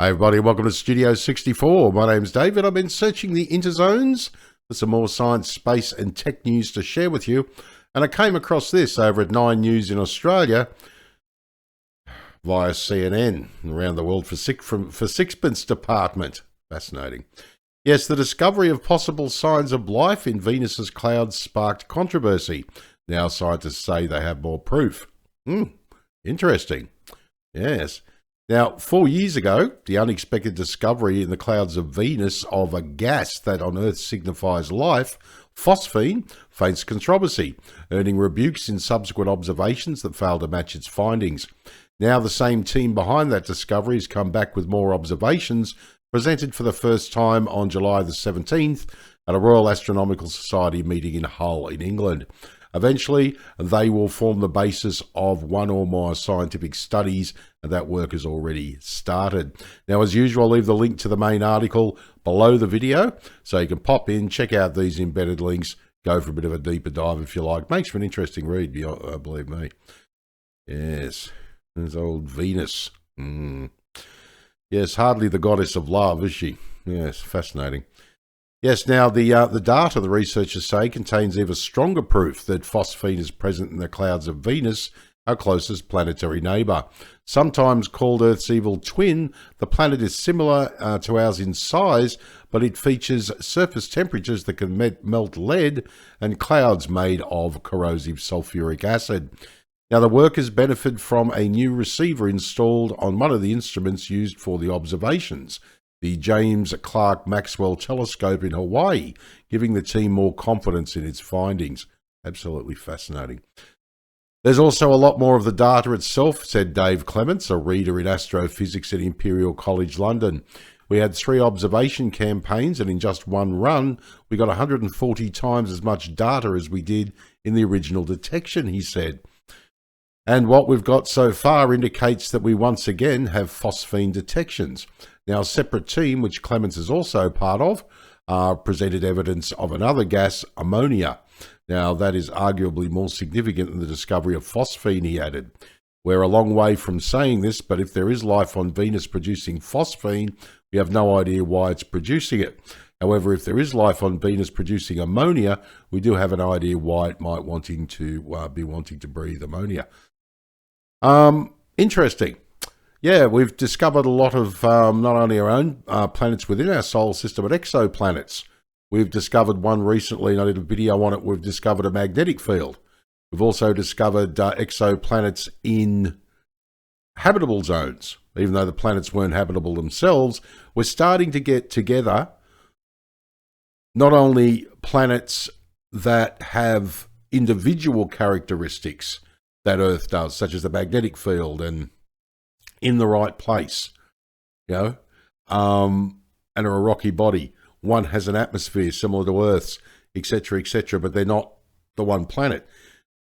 Hey everybody, welcome to Studio 64. My name's David. I've been searching the interzones for some more science, space and tech news to share with you. And I came across this over at 9 News in Australia via CNN around the world for Sixpence Department. Fascinating. Yes, the discovery of possible signs of life in Venus's clouds sparked controversy. Now scientists say they have more proof. Interesting. Yes. Now, 4 years ago, the unexpected discovery in the clouds of Venus of a gas that on Earth signifies life, phosphine, faced controversy, earning rebukes in subsequent observations that failed to match its findings. Now, the same team behind that discovery has come back with more observations, presented for the first time on July the 17th at a Royal Astronomical Society meeting in Hull in England. Eventually, they will form the basis of one or more scientific studies, and that work has already started. Now, as usual, I'll leave the link to the main article below the video, so you can pop in, check out these embedded links, go for a bit of a deeper dive if you like. Makes for an interesting read, believe me. Yes, there's old Venus. Yes, hardly the goddess of love, is she? Yes, fascinating. Yes, now the data, the researchers say, contains even stronger proof that phosphine is present in the clouds of Venus, our closest planetary neighbour. Sometimes called Earth's evil twin, the planet is similar to ours in size, but it features surface temperatures that can melt lead and clouds made of corrosive sulfuric acid. Now, the workers benefit from a new receiver installed on one of the instruments used for the observations, the James Clerk Maxwell Telescope in Hawaii, giving the team more confidence in its findings. Absolutely fascinating. There's also a lot more of the data itself, said Dave Clements, a reader in astrophysics at Imperial College London. We had 3 observation campaigns, and in just one run, we got 140 times as much data as we did in the original detection, he said. And what we've got so far indicates that we once again have phosphine detections. Now, a separate team, which Clements is also part of, presented evidence of another gas, ammonia. Now, that is arguably more significant than the discovery of phosphine, he added. We're a long way from saying this, but if there is life on Venus producing phosphine, we have no idea why it's producing it. However, if there is life on Venus producing ammonia, we do have an idea why it might be wanting to breathe ammonia. Interesting. Yeah, we've discovered a lot of not only our own planets within our solar system, but exoplanets. We've discovered one recently, and I did a video on it. We've discovered a magnetic field. We've also discovered exoplanets in habitable zones. Even though the planets weren't habitable themselves, we're starting to get together not only planets that have individual characteristics that Earth does, such as the magnetic field and in the right place, and are a rocky body. One has an atmosphere similar to Earth's, etc., but they're not the one planet.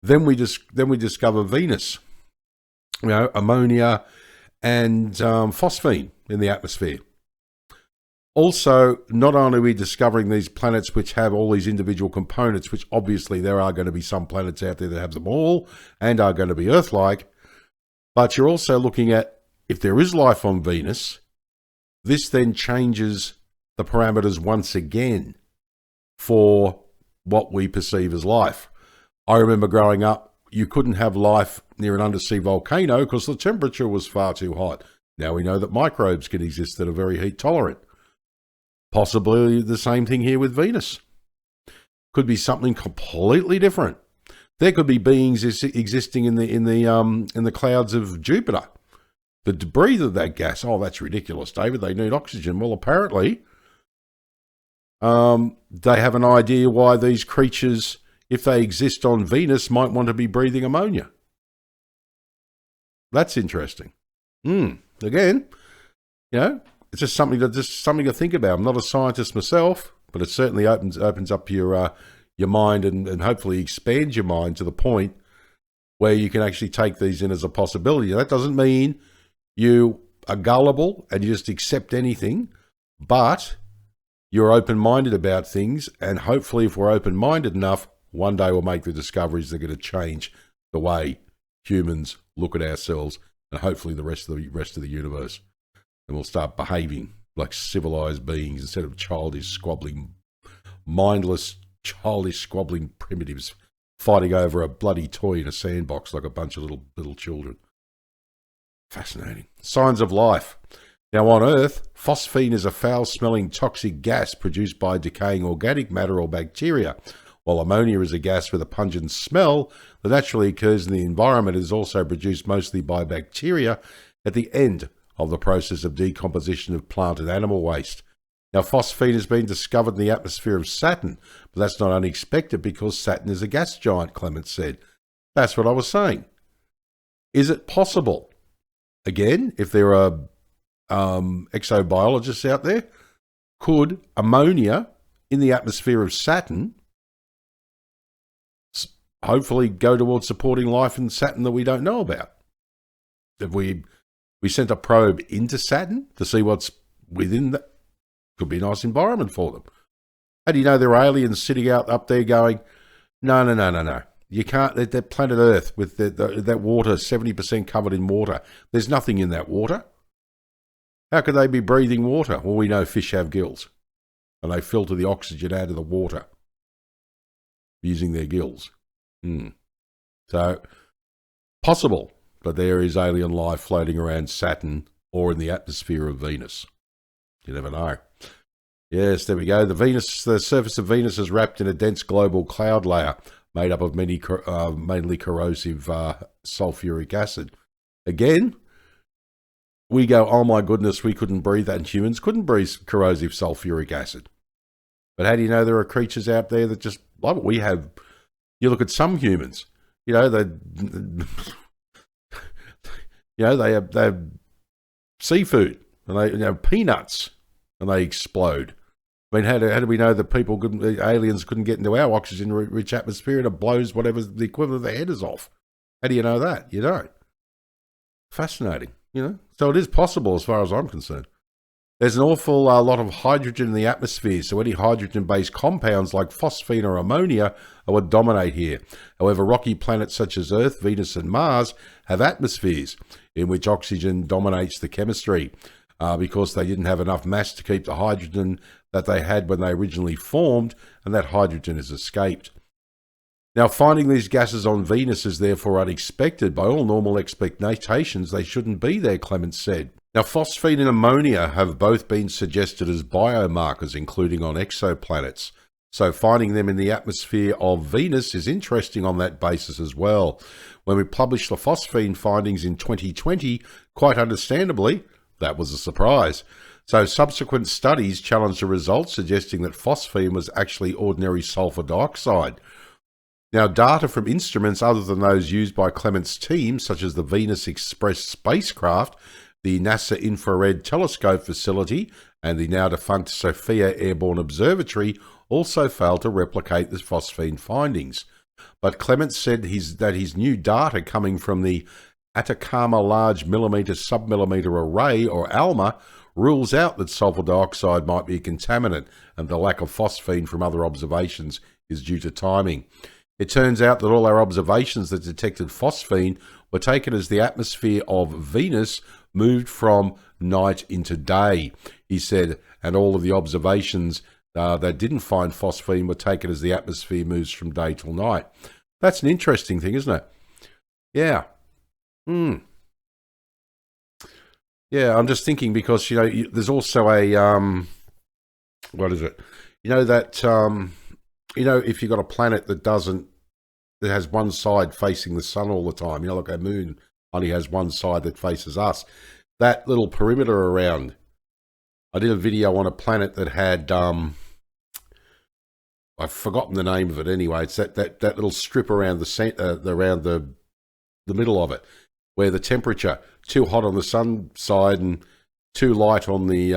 Then we discover Venus, ammonia and phosphine in the atmosphere. Also, not only are we discovering these planets which have all these individual components, which obviously there are going to be some planets out there that have them all and are going to be Earth-like, but you're also looking at, if there is life on Venus, this then changes the parameters once again for what we perceive as life. I remember growing up, you couldn't have life near an undersea volcano because the temperature was far too hot. Now we know that microbes can exist that are very heat tolerant. Possibly the same thing here with Venus. Could be something completely different. There could be beings existing in the clouds of Jupiter. The debris of that gas. Oh, that's ridiculous, David. They need oxygen. Well, apparently, they have an idea why these creatures, if they exist on Venus, might want to be breathing ammonia. That's interesting. Again, it's just something to think about. I'm not a scientist myself, but it certainly opens up your mind and hopefully expands your mind to the point where you can actually take these in as a possibility. That doesn't mean you are gullible and you just accept anything, but you're open-minded about things, and hopefully if we're open-minded enough, one day we'll make the discoveries that are going to change the way humans look at ourselves and hopefully the rest of the universe. and we'll start behaving like civilized beings instead of childish, squabbling, mindless, childish, squabbling primitives fighting over a bloody toy in a sandbox like a bunch of little children. Fascinating. Signs of life. Now, on Earth, phosphine is a foul-smelling toxic gas produced by decaying organic matter or bacteria, while ammonia is a gas with a pungent smell that naturally occurs in the environment and is also produced mostly by bacteria at the end of the process of decomposition of plant and animal waste. Now, phosphine has been discovered in the atmosphere of Saturn, but that's not unexpected because Saturn is a gas giant, Clements said. That's what I was saying. Is it possible? Again, if there are exobiologists out there, could ammonia in the atmosphere of Saturn hopefully go towards supporting life in Saturn that we don't know about? If we sent a probe into Saturn to see what's within that, could be a nice environment for them. How do you know there are aliens sitting out up there going, no. You can't, that planet Earth with that water, 70% covered in water. There's nothing in that water. How could they be breathing water? Well, we know fish have gills, and they filter the oxygen out of the water using their gills. So, possible that there is alien life floating around Saturn or in the atmosphere of Venus. You never know. Yes, there we go. The surface of Venus is wrapped in a dense global cloud layer made up of mainly corrosive sulfuric acid. Again, we go, oh my goodness, we couldn't breathe that, and humans couldn't breathe corrosive sulfuric acid. But how do you know there are creatures out there that just like what we have? You look at some humans, they have seafood and they have peanuts and they explode. I mean, how do we know that aliens couldn't get into our oxygen-rich atmosphere and it blows whatever the equivalent of their head is off? How do you know that? You don't. Fascinating, So it is possible as far as I'm concerned. There's an awful lot of hydrogen in the atmosphere, so any hydrogen-based compounds like phosphine or ammonia are what dominate here. However, rocky planets such as Earth, Venus and Mars have atmospheres in which oxygen dominates the chemistry because they didn't have enough mass to keep the hydrogen that they had when they originally formed, and that hydrogen has escaped. Now, finding these gases on Venus is therefore unexpected. By all normal expectations, they shouldn't be there, Clements said. Now, phosphine and ammonia have both been suggested as biomarkers, including on exoplanets. So finding them in the atmosphere of Venus is interesting on that basis as well. When we published the phosphine findings in 2020, quite understandably, that was a surprise. So subsequent studies challenged the results, suggesting that phosphine was actually ordinary sulfur dioxide. Now, data from instruments other than those used by Clements' team, such as the Venus Express spacecraft, the NASA Infrared Telescope Facility, and the now-defunct SOFIA Airborne Observatory, also failed to replicate the phosphine findings. But Clements said that his new data coming from the Atacama Large Millimeter Submillimeter Array, or ALMA, rules out that sulfur dioxide might be a contaminant, and the lack of phosphine from other observations is due to timing. It turns out that all our observations that detected phosphine were taken as the atmosphere of Venus moved from night into day, he said, and all of the observations that didn't find phosphine were taken as the atmosphere moves from day till night. That's an interesting thing, isn't it? Yeah. Yeah, I'm just thinking because, there's also a, what is it? If you've got a planet that has one side facing the sun all the time, like our moon only has one side that faces us, that little perimeter around, I did a video on a planet that had, I've forgotten the name of it anyway, it's that little strip around the middle of it, where the temperature, too hot on the sun side and too light on the,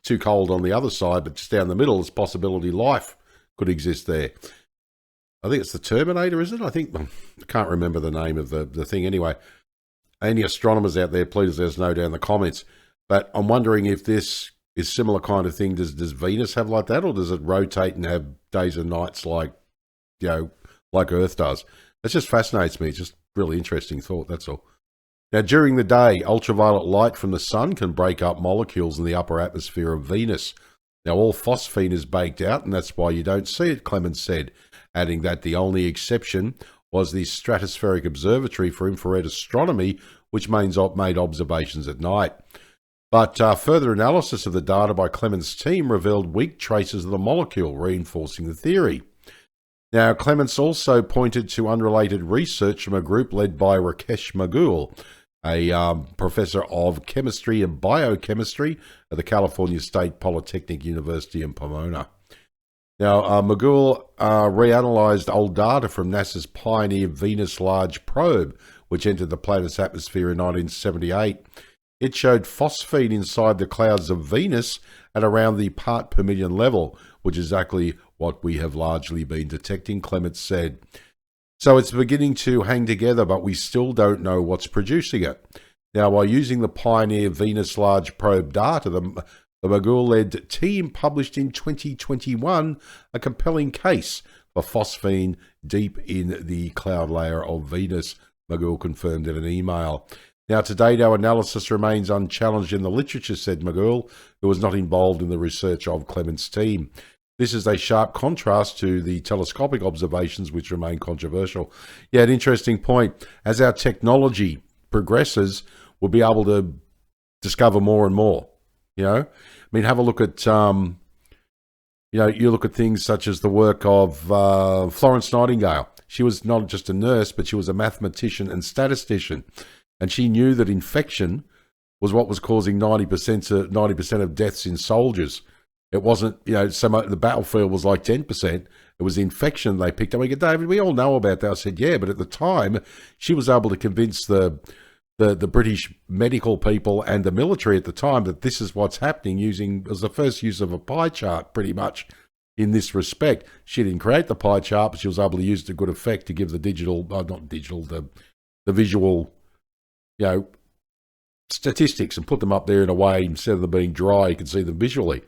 too cold on the other side, but just down the middle, there's possibility life could exist there. I think it's the Terminator, is it? I can't remember the name of the thing anyway. Any astronomers out there, please let us know down in the comments. But I'm wondering if this is similar kind of thing. Does Venus have like that, or does it rotate and have days and nights like Earth does? It just fascinates me. It's just really interesting thought, that's all. Now, during the day, ultraviolet light from the sun can break up molecules in the upper atmosphere of Venus. Now, all phosphine is baked out, and that's why you don't see it, Clements said, adding that the only exception was the Stratospheric Observatory for Infrared Astronomy, which made observations at night. But further analysis of the data by Clements' team revealed weak traces of the molecule, reinforcing the theory. Now, Clements also pointed to unrelated research from a group led by Rakesh Magul, a professor of chemistry and biochemistry at the California State Polytechnic University in Pomona. Now, Magul reanalyzed old data from NASA's Pioneer Venus Large Probe, which entered the planet's atmosphere in 1978. It showed phosphine inside the clouds of Venus at around the part per million level, which is exactly what we have largely been detecting, Clements said. So it's beginning to hang together, but we still don't know what's producing it. Now, while using the Pioneer Venus Large Probe data, the Magul-led team published in 2021 a compelling case for phosphine deep in the cloud layer of Venus, Magul confirmed in an email. Now, to date, our analysis remains unchallenged in the literature, said Magul, who was not involved in the research of Clements' team. This is a sharp contrast to the telescopic observations, which remain controversial. Yeah, an interesting point. As our technology progresses, we'll be able to discover more and more. You know, I mean, have a look at, you look at things such as the work of Florence Nightingale. She was not just a nurse, but she was a mathematician and statistician. And she knew that infection was what was causing 90% of deaths in soldiers. It wasn't, so much, the battlefield was like 10%. It was infection they picked up. We go, David, we all know about that. I said, yeah, but at the time, she was able to convince the British medical people and the military at the time that this is what's happening it was the first use of a pie chart, pretty much, in this respect. She didn't create the pie chart, but she was able to use it to good effect to give the the visual, statistics and put them up there in a way, instead of them being dry, you could see them visually.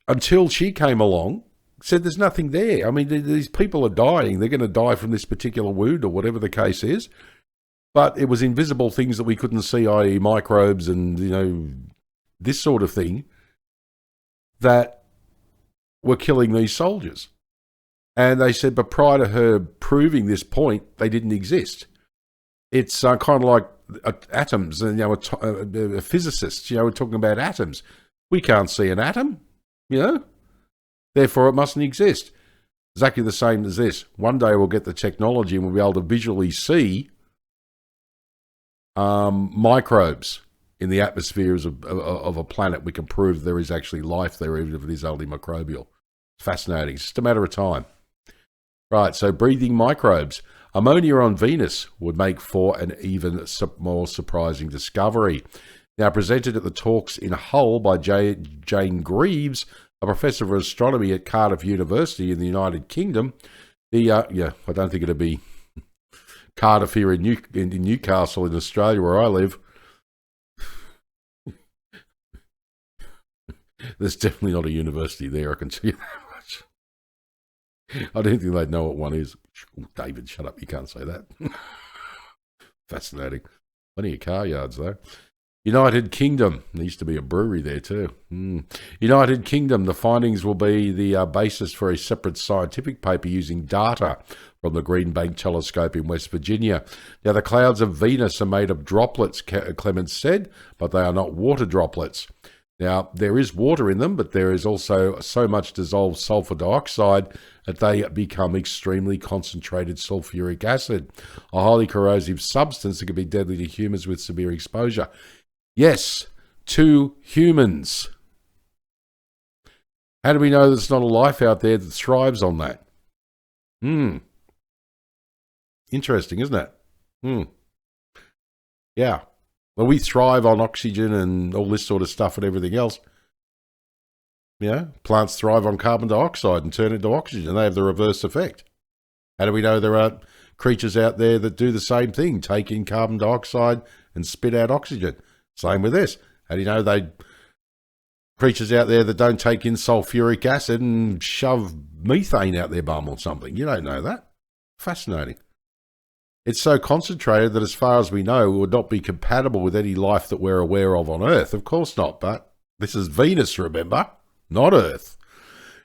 Until she came along, said there's nothing there. I mean, these people are dying. They're going to die from this particular wound or whatever the case is. But it was invisible things that we couldn't see, i.e. microbes and, this sort of thing, that were killing these soldiers. And they said, but prior to her proving this point, they didn't exist. It's kind of like atoms, and a physicist, we're talking about atoms. We can't see an atom, therefore it mustn't exist. Exactly the same as this. One day we'll get the technology and we'll be able to visually see microbes in the atmospheres of a planet. We can prove there is actually life there, even if it is only microbial. It's fascinating. It's just a matter of time. Right, so breathing microbes. Ammonia on Venus would make for an even more surprising discovery. Now presented at the talks in Hull by Jane Greaves, a professor of astronomy at Cardiff University in the United Kingdom. I don't think it'd be Cardiff here in Newcastle in Australia where I live. There's definitely not a university there, I can tell you that much. I don't think they'd know what one is. David, shut up, you can't say that. Fascinating. Plenty of car yards though. United Kingdom. There used to be a brewery there too. United Kingdom. The findings will be the basis for a separate scientific paper using data from the Green Bank Telescope in West Virginia. Now, the clouds of Venus are made of droplets, Clements said, but they are not water droplets. Now, there is water in them, but there is also so much dissolved sulfur dioxide that they become extremely concentrated sulfuric acid, a highly corrosive substance that can be deadly to humans with severe exposure. Yes, to humans. How do we know there's not a life out there that thrives on that? Interesting, isn't it? Yeah. Well, we thrive on oxygen and all this sort of stuff and everything else. Plants thrive on carbon dioxide and turn into oxygen. They have the reverse effect. How do we know there aren't creatures out there that do the same thing, take in carbon dioxide and spit out oxygen? Same with this. How do you know creatures out there that don't take in sulfuric acid and shove methane out their bum or something? You don't know that. Fascinating. It's so concentrated that as far as we know, it would not be compatible with any life that we're aware of on Earth. Of course not, but this is Venus, remember, not Earth,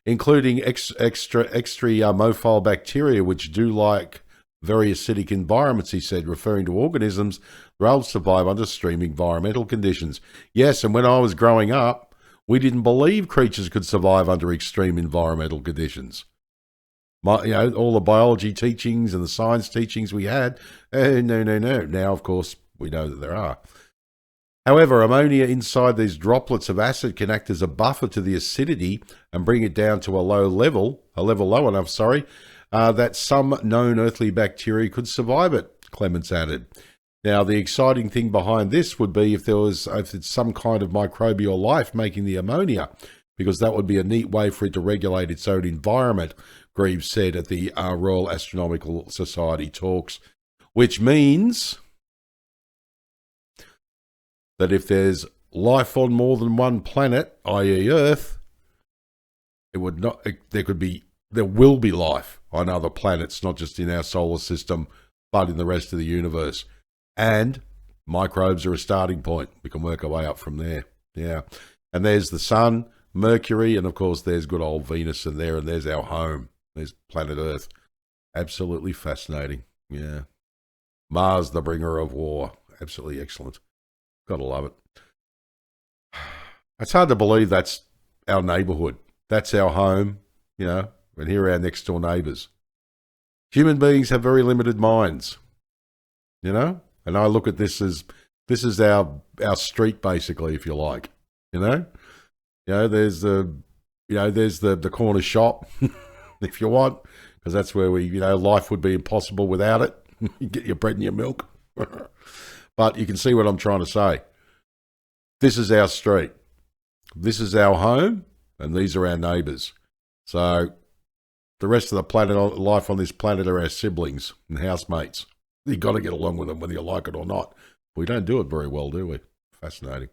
including extremophile bacteria, which do like very acidic environments, he said, referring to organisms that are able to survive under extreme environmental conditions. Yes, and when I was growing up, we didn't believe creatures could survive under extreme environmental conditions. All the biology teachings and the science teachings we had, no. Now, of course, we know that there are. However, ammonia inside these droplets of acid can act as a buffer to the acidity and bring it down to a level low enough, that some known earthly bacteria could survive it, Clements added. Now, the exciting thing behind this would be if it's some kind of microbial life making the ammonia, because that would be a neat way for it to regulate its own environment, Greaves said at the Royal Astronomical Society talks, which means that if there's life on more than one planet, i.e. Earth, there will be life on other planets, not just in our solar system, but in the rest of the universe. And microbes are a starting point. We can work our way up from there. Yeah. And there's the sun, Mercury, and of course there's good old Venus in there, and there's our home. There's planet Earth. Absolutely fascinating. Yeah. Mars, the bringer of war. Absolutely excellent. Gotta love it. It's hard to believe that's our neighborhood. That's our home, and here are our next door neighbors. Human beings have very limited minds, and I look at this as our street, basically, if you like, there's the corner shop, if you want, because that's where life would be impossible without it. You get your bread and your milk. But you can see what I'm trying to say. This is our street. This is our home, and these are our neighbours. So the rest of the planet, life on this planet, are our siblings and housemates. You've got to get along with them whether you like it or not. We don't do it very well, do we? Fascinating.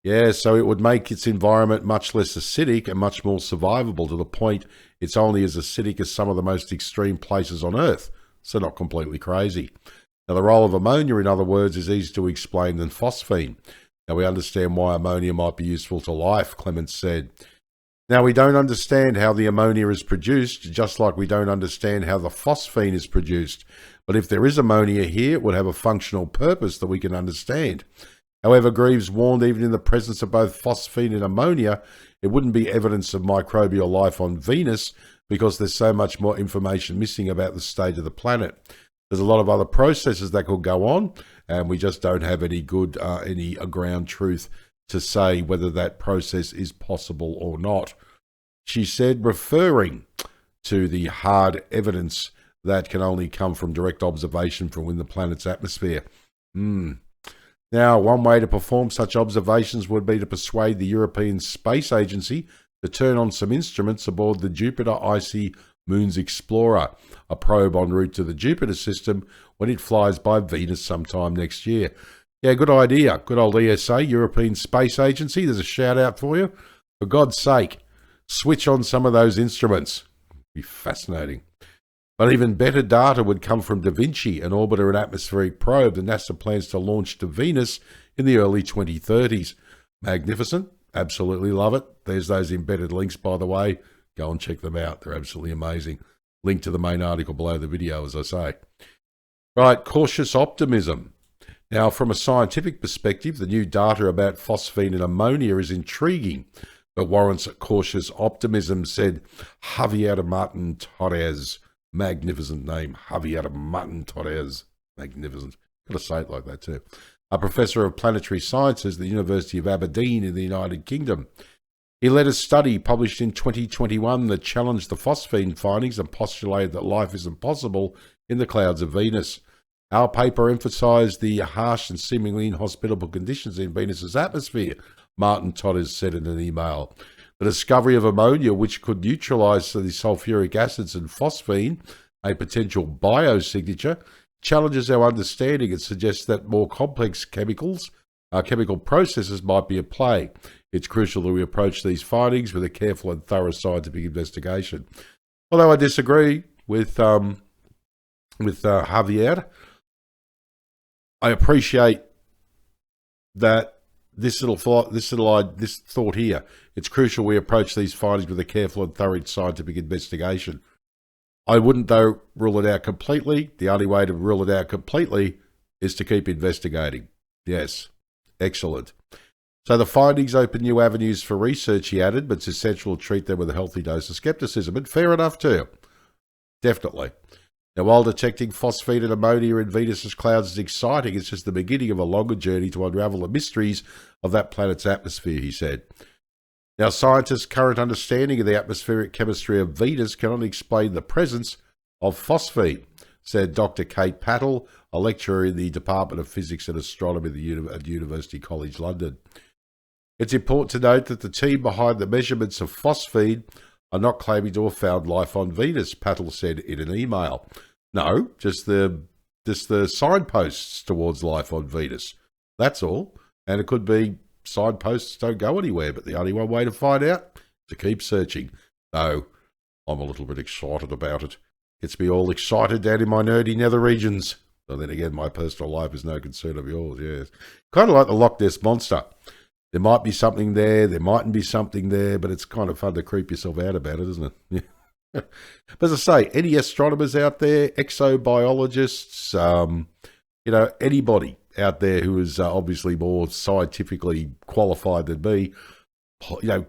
Yeah, so it would make its environment much less acidic and much more survivable, to the point it's only as acidic as some of the most extreme places on Earth. So not completely crazy. Now, the role of ammonia, in other words, is easier to explain than phosphine. Now, we understand why ammonia might be useful to life, Clements said. Now, we don't understand how the ammonia is produced, just like we don't understand how the phosphine is produced. But if there is ammonia here, it would have a functional purpose that we can understand. However, Greaves warned even in the presence of both phosphine and ammonia, it wouldn't be evidence of microbial life on Venus, because there's so much more information missing about the state of the planet. There's a lot of other processes that could go on, and we just don't have any ground truth to say whether that process is possible or not. She said, referring to the hard evidence that can only come from direct observation from within the planet's atmosphere. Now, one way to perform such observations would be to persuade the European Space Agency to turn on some instruments aboard the Jupiter Icy Moons Explorer, a probe en route to the Jupiter system when it flies by Venus sometime next year. Yeah, good idea. Good old ESA, European Space Agency. There's a shout out for you. For God's sake, switch on some of those instruments. It'd be fascinating. But even better data would come from Da Vinci, an orbiter and atmospheric probe that NASA plans to launch to Venus in the early 2030s. Magnificent. Absolutely love it. There's those embedded links, by the way. Go and check them out. They're absolutely amazing. Link to the main article below the video, as I say. Right, cautious optimism. Now, from a scientific perspective, the new data about phosphine and ammonia is intriguing, but warrants cautious optimism, said Javier Martin Torres. Magnificent name, Javier Martin Torres. Magnificent. Got to say it like that too. A professor of planetary sciences at the University of Aberdeen in the United Kingdom. He led a study published in 2021 that challenged the phosphine findings and postulated that life is impossible in the clouds of Venus. Our paper emphasised the harsh and seemingly inhospitable conditions in Venus's atmosphere, Martin Torres said in an email. The discovery of ammonia, which could neutralise the sulfuric acids and phosphine, a potential biosignature, challenges our understanding and suggests that more complex chemical processes might be at play. It's crucial that we approach these findings with a careful and thorough scientific investigation. Although I disagree with with Javier. I appreciate that this thought here. It's crucial we approach these findings with a careful and thorough scientific investigation. I wouldn't, though, rule it out completely. The only way to rule it out completely is to keep investigating. Yes, excellent. So the findings open new avenues for research, he added, but it's essential to treat them with a healthy dose of skepticism. And fair enough, too. Definitely. Now, while detecting phosphine and ammonia in Venus's clouds is exciting, it's just the beginning of a longer journey to unravel the mysteries of that planet's atmosphere, he said. Now, scientists' current understanding of the atmospheric chemistry of Venus can only explain the presence of phosphine, said Dr. Kate Patel, a lecturer in the Department of Physics and Astronomy at University College London. It's important to note that the team behind the measurements of phosphine are not claiming to have found life on Venus, Patel said in an email. No, just the signposts towards life on Venus. That's all. And it could be signposts don't go anywhere, but the only one way to find out is to keep searching. Though I'm a little bit excited about it. Gets me all excited down in my nerdy nether regions. But then again, my personal life is no concern of yours, yes. Kind of like the Loch Ness Monster. There might be something there, there mightn't be something there, but it's kind of fun to creep yourself out about it, isn't it? But as I say, any astronomers out there, exobiologists, anybody out there who is obviously more scientifically qualified than me,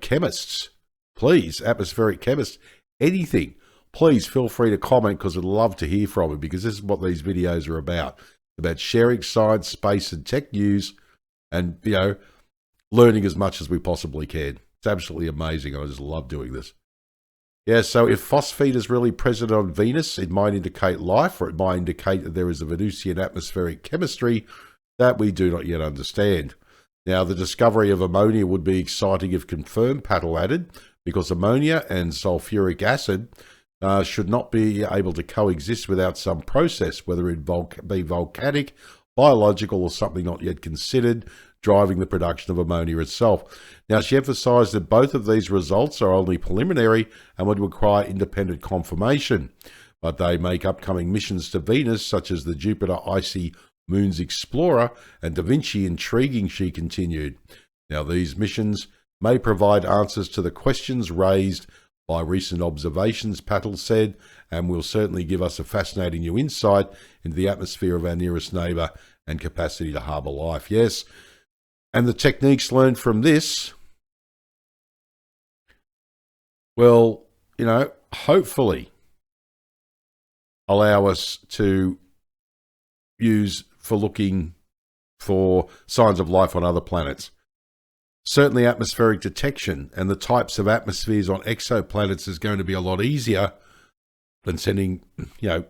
chemists, please, atmospheric chemists, anything, please feel free to comment, because I'd love to hear from you, because this is what these videos are about sharing science, space and tech news, and, learning as much as we possibly can. It's absolutely amazing. I just love doing this. Yeah, so if phosphine is really present on Venus, it might indicate life, or it might indicate that there is a Venusian atmospheric chemistry that we do not yet understand. Now, the discovery of ammonia would be exciting if confirmed, Patel added, because ammonia and sulfuric acid should not be able to coexist without some process, whether it be volcanic, biological, or something not yet considered, driving the production of ammonia itself. Now, she emphasised that both of these results are only preliminary and would require independent confirmation, but they make upcoming missions to Venus, such as the Jupiter Icy Moons Explorer and Da Vinci, intriguing, she continued. Now, these missions may provide answers to the questions raised by recent observations, Patel said, and will certainly give us a fascinating new insight into the atmosphere of our nearest neighbour and capacity to harbour life. Yes, and the techniques learned from this, well, hopefully allow us to use for looking for signs of life on other planets. Certainly atmospheric detection and the types of atmospheres on exoplanets is going to be a lot easier than sending, a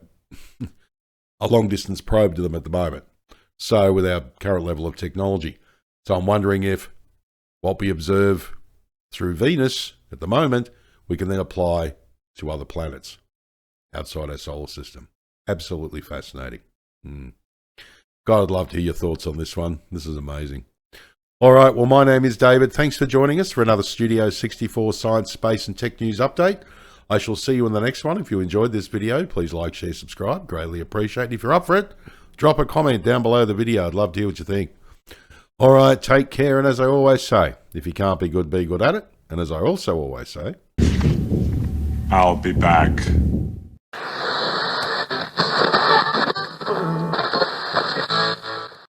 long-distance probe to them at the moment. So with our current level of technology. So I'm wondering if what we observe through Venus at the moment, we can then apply to other planets outside our solar system. Absolutely fascinating. God, I'd love to hear your thoughts on this one. This is amazing. All right, well, my name is David. Thanks for joining us for another Studio 64 Science, Space and Tech News update. I shall see you in the next one. If you enjoyed this video, please like, share, subscribe. Greatly appreciate it. If you're up for it, drop a comment down below the video. I'd love to hear what you think. All right, take care. And as I always say, if you can't be good at it. And as I also always say, I'll be back.